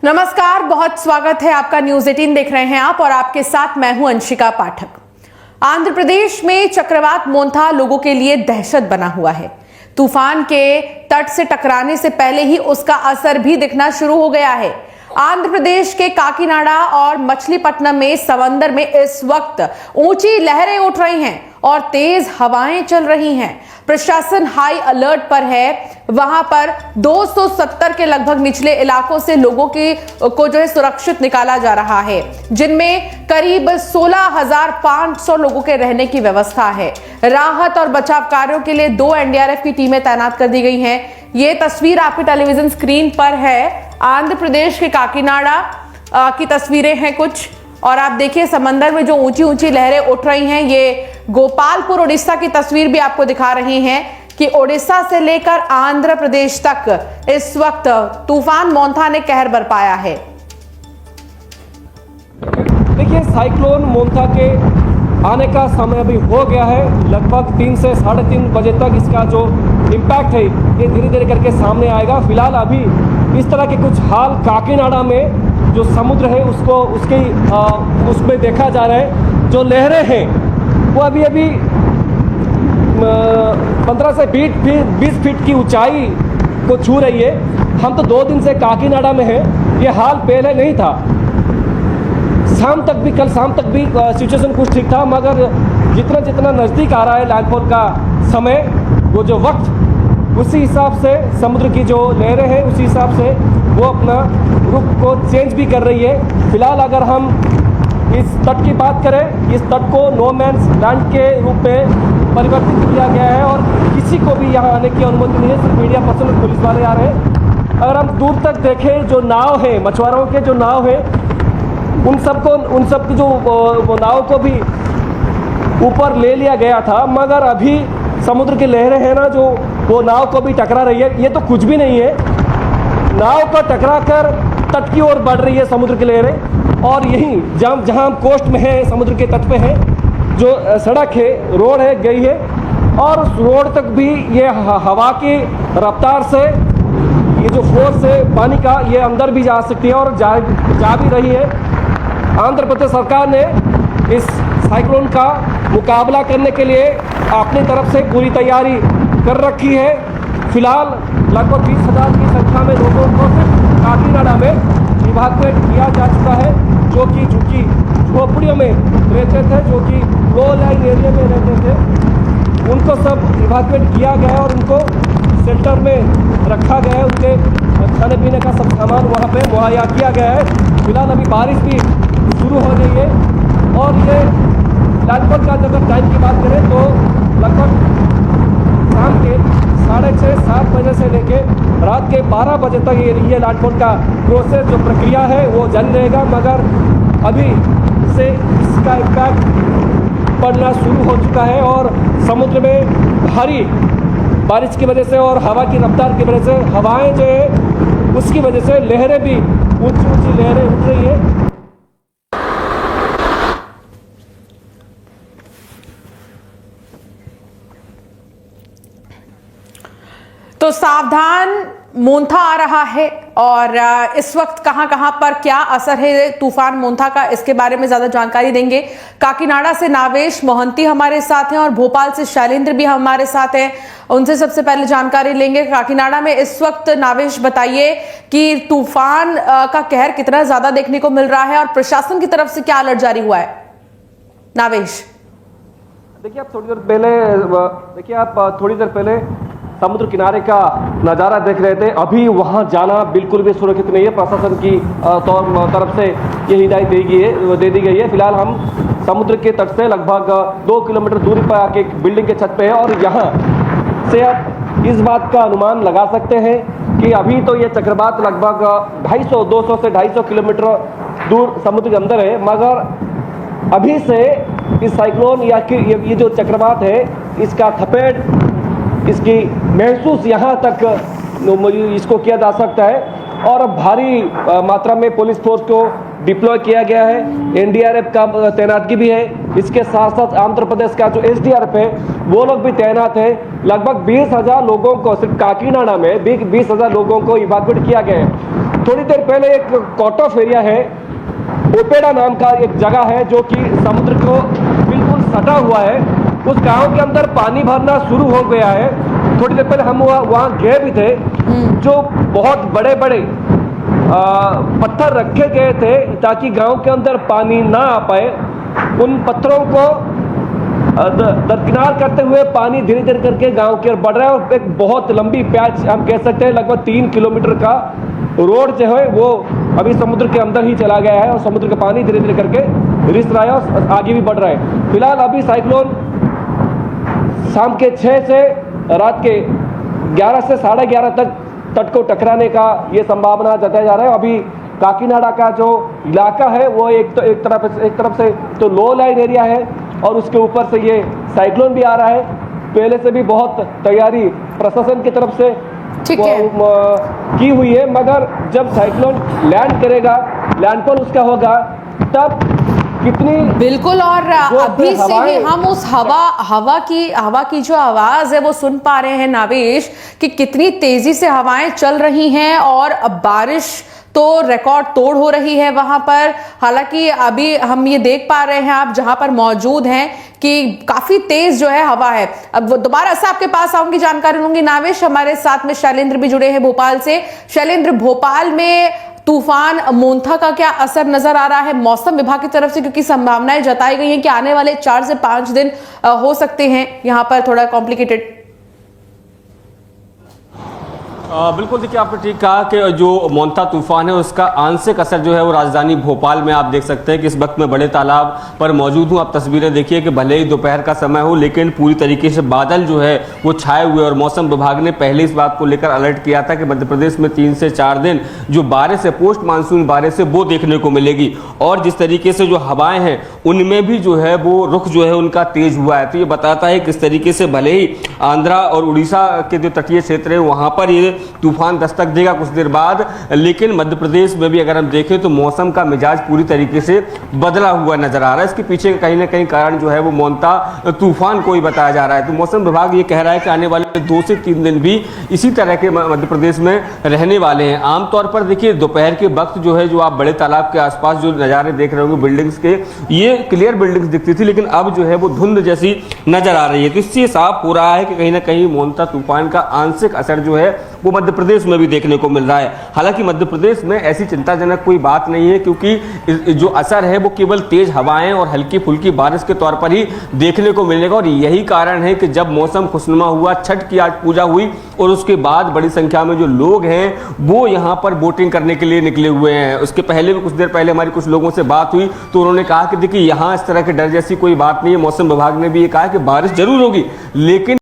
नमस्कार, बहुत स्वागत है आपका। न्यूज 18 देख रहे हैं आप और आपके साथ मैं हूं अंशिका पाठक। आंध्र प्रदेश में चक्रवात मोंथा लोगों के लिए दहशत बना हुआ है। तूफान के तट से टकराने से पहले ही उसका असर भी दिखना शुरू हो गया है। आंध्र प्रदेश के काकीनाडा और मछलीपट्टनम में समंदर में इस वक्त ऊंची लहरें उठ रही हैं और तेज हवाएं चल रही हैं। प्रशासन हाई अलर्ट पर है। वहां पर 270 के लगभग निचले इलाकों से लोगों को सुरक्षित निकाला जा रहा है, जिनमें करीब 16,500 लोगों के रहने की व्यवस्था है। राहत और बचाव कार्यों के लिए 2 एनडीआरएफ की टीमें तैनात कर दी गई हैं। ये तस्वीर आपकी टेलीविजन स्क्रीन पर है। आंध्र प्रदेश के काकीनाडा की तस्वीरें हैं कुछ, और आप देखिए समंदर में जो ऊंची ऊंची लहरें उठ रही हैं। ये गोपालपुर उड़ीसा की तस्वीर भी आपको दिखा रही हैं कि उड़ीसा से लेकर आंध्र प्रदेश तक इस वक्त तूफान मोंथा ने कहर बरपाया है। देखिए, साइक्लोन मोंथा के आने का समय अभी हो गया है। लगभग 3 से 3:30 बजे तक इसका जो इम्पैक्ट है ये धीरे धीरे करके सामने आएगा। फिलहाल अभी इस तरह के कुछ हाल काकीनाडा में जो समुद्र है उसमें देखा जा रहा है। जो लहरें हैं वो अभी 15 से 20 फीट की ऊंचाई को छू रही है। हम तो 2 दिन से काकीनाडा में हैं। ये हाल पहले नहीं था। कल शाम तक भी सिचुएशन कुछ ठीक था, मगर जितना नज़दीक आ रहा है लैंडफॉल का समय, वो जो वक्त, उसी हिसाब से समुद्र की जो लहरें हैं उसी हिसाब से वो अपना रुख को चेंज भी कर रही है। फिलहाल अगर हम इस तट की बात करें, इस तट को नो मैन्स लैंड के रूप में परिवर्तित किया गया है और किसी को भी यहाँ आने की अनुमति नहीं है। सिर्फ मीडिया पर्सन और पुलिस वाले आ रहे हैं। अगर हम दूर तक देखें, जो नाव है, मछुआरों के जो नाव है, उन सब की जो वो नाव को भी ऊपर ले लिया गया था, मगर अभी समुद्र की लहरें हैं ना, जो वो नाव को भी टकरा रही है। ये तो कुछ भी नहीं है, नाव को टकरा कर तट की ओर बढ़ रही है समुद्र की लहरें। और यहीं जहाँ हम कोस्ट में है, समुद्र के तट पे है, जो सड़क है, रोड है, गई है, और उस रोड तक भी ये हवा की रफ्तार से, ये जो फोर्स है पानी का, ये अंदर भी जा सकती है और जा भी रही है। आंध्र प्रदेश सरकार ने इस साइक्लोन का मुकाबला करने के लिए अपनी तरफ से पूरी तैयारी कर रखी है। फिलहाल लगभग 20,000 की संख्या में लोगों को काकीनाडा में इवैक्यूएट किया जा चुका है, जो कि झोपड़ियों में रहते थे, जो कि लो लाइन एरिया में रहते थे, उनको सब इवैक्यूएट किया गया है और उनको शेल्टर में रखा गया है। उनके खाने पीने का सब सामान वहाँ पे मुहैया किया गया है। फिलहाल अभी बारिश भी शुरू हो गई है और ये लैंडफॉल का जब टाइम की बात करें तो लगभग शाम के 6:30-7 बजे से लेके रात के 12 बजे तक ये लैंडफॉल का प्रोसेस, जो प्रक्रिया है, वो जारी रहेगा। मगर अभी से इसका इम्पैक्ट पड़ना शुरू हो चुका है और समुद्र में भारी बारिश की वजह से और हवा की रफ्तार की वजह से, हवाएं जो है उसकी वजह से लहरें भी ऊंची ऊंची लहरें उठ रही है। तो सावधान, मोंथा आ रहा है और इस वक्त कहां पर क्या असर है तूफान मोंथा का, इसके बारे में ज्यादा जानकारी देंगे। काकीनाडा से नावेश मोहंती हमारे साथ हैं और भोपाल से शैलेंद्र भी हमारे साथ हैं। उनसे सबसे पहले जानकारी लेंगे। काकीनाडा में इस वक्त नावेश बताइए कि तूफान का कहर कितना ज्यादा देखने को मिल रहा है और प्रशासन की तरफ से क्या अलर्ट जारी हुआ है। नावेश, देखिए, आप थोड़ी देर पहले समुद्र किनारे का नज़ारा देख रहे थे। अभी वहां जाना बिल्कुल भी सुरक्षित नहीं है। प्रशासन की तरफ से ये हिदायत दे दी गई है। फिलहाल हम समुद्र के तट से लगभग 2 किलोमीटर दूरी पर आके एक बिल्डिंग के छत पे है और यहाँ से आप इस बात का अनुमान लगा सकते हैं कि अभी तो ये चक्रवात लगभग 200 से 250 किलोमीटर दूर समुद्र के अंदर है, मगर अभी से इस साइक्लोन या ये जो चक्रवात है, इसका थपेट, इसकी महसूस यहाँ तक इसको किया जा सकता है। और भारी मात्रा में पुलिस फोर्स को डिप्लॉय किया गया है। एनडीआरएफ का तैनातगी भी है। इसके साथ साथ आंध्र प्रदेश का जो एसडीआरएफ है वो लोग भी तैनात है। लगभग 20,000 लोगों को, सिर्फ काकीनाडा में 20,000 लोगों को इवैक्यूएट किया गया है। थोड़ी देर पहले एक कॉट ऑफ एरिया है, ओपेडा नाम का एक जगह है जो कि समुद्र को बिल्कुल सटा हुआ है। उस गांव के अंदर पानी भरना शुरू हो गया है। थोड़ी देर पहले हम वहाँ गए भी थे, जो बहुत बड़े बड़े पत्थर रखे गए थे ताकि गांव के अंदर पानी ना आ पाए। उन पत्थरों को दरकिनार करते हुए पानी धीरे धीरे करके गांव की ओर बढ़ रहा है और एक बहुत लंबी पैच हम कह सकते हैं, लगभग 3 किलोमीटर का रोड जो है वो अभी समुद्र के अंदर ही चला गया है और समुद्र का पानी धीरे धीरे करके रिस रहा है और आगे भी बढ़ रहा है। फिलहाल अभी साइक्लोन शाम के 6 से रात के 11 से 11:30 तक तट को टकराने का ये संभावना जताया जा रहा है। अभी काकीनाडा का जो इलाका है वो एक तरफ से तो लो लाइन एरिया है और उसके ऊपर से ये साइक्लोन भी आ रहा है। पहले से भी बहुत तैयारी प्रशासन की तरफ से की हुई है, मगर जब साइक्लोन लैंड करेगा, लैंडफॉल उसका होगा, तब कितनी बिल्कुल। और अभी से ही हम उस हवा की जो आवाज है वो सुन पा रहे हैं नावेश, कि कितनी तेजी से हवाएं चल रही हैं और बारिश तो रिकॉर्ड तोड़ हो रही है वहां पर। हालांकि अभी हम ये देख पा रहे हैं, आप जहां पर मौजूद हैं, कि काफी तेज जो है हवा है। अब दोबारा से आपके पास आऊंगी, जानकारी लूंगी। नावेश, हमारे साथ में शैलेंद्र भी जुड़े हैं भोपाल से। शैलेंद्र, भोपाल में तूफान मोंथा का क्या असर नजर आ रहा है मौसम विभाग की तरफ से, क्योंकि संभावनाएं जताई गई हैं कि आने वाले 4 से 5 दिन हो सकते हैं यहां पर थोड़ा कॉम्प्लिकेटेड। बिल्कुल, देखिए आपने ठीक कहा कि जो मोंथा तूफान है उसका आंशिक असर जो है वो राजधानी भोपाल में आप देख सकते हैं कि इस वक्त मैं बड़े तालाब पर मौजूद हूं। आप तस्वीरें देखिए कि भले ही दोपहर का समय हो लेकिन पूरी तरीके से बादल जो है वो छाए हुए, और मौसम विभाग ने पहले इस बात को लेकर अलर्ट किया था कि मध्य प्रदेश में 3 से 4 दिन जो बारिश है, पोस्ट मानसून बारिश है, वो देखने को मिलेगी। और जिस तरीके से जो हवाएं हैं उनमें भी जो है वो रुख जो है उनका तेज हुआ है। तो ये बताता है किस तरीके से भले ही आंध्रा और उड़ीसा के जो तटीय क्षेत्र है वहां पर ये तूफान दस्तक देगा कुछ देर बाद, लेकिन मध्य प्रदेश में भी अगर हम देखें तो मौसम का मिजाज पूरी तरीके से बदला हुआ नजर आ रहा है। इसके पीछे कहीं ना कहीं कारण जो है वो मोंथा तूफान को ही बताया जा रहा है। तो मौसम विभाग ये कह रहा है कि आने वाले 2 से 3 दिन भी इसी तरह के मध्य प्रदेश में रहने वाले हैं। आमतौर पर देखिए दोपहर के वक्त जो है, जो आप बड़े तालाब के आसपास जो नज़ारे देख रहे होंगे बिल्डिंग्स के, ये क्लियर बिल्डिंग्स दिखती थी, लेकिन अब जो है वो धुंध जैसी नजर आ रही है। तो इससे साफ हो रहा है कि कहीं ना कहीं मोंथा तूफान का आंशिक असर जो है वो मध्य प्रदेश में भी देखने को मिल रहा है। हालांकि मध्य प्रदेश में ऐसी चिंताजनक कोई बात नहीं है, क्योंकि जो असर है वो केवल तेज हवाएं और हल्की फुल्की बारिश के तौर पर ही देखने को मिलेगा। और यही कारण है कि जब मौसम खुशनुमा हुआ, छठ की आज पूजा हुई और उसके बाद बड़ी संख्या में जो लोग हैं वो यहाँ पर बोटिंग करने के लिए निकले हुए हैं। उसके पहले भी कुछ देर पहले हमारी कुछ लोगों से बात हुई तो उन्होंने कहा कि देखिए यहाँ इस तरह के डर जैसी कोई बात नहीं है। मौसम विभाग ने भी ये कहा कि बारिश जरूर होगी, लेकिन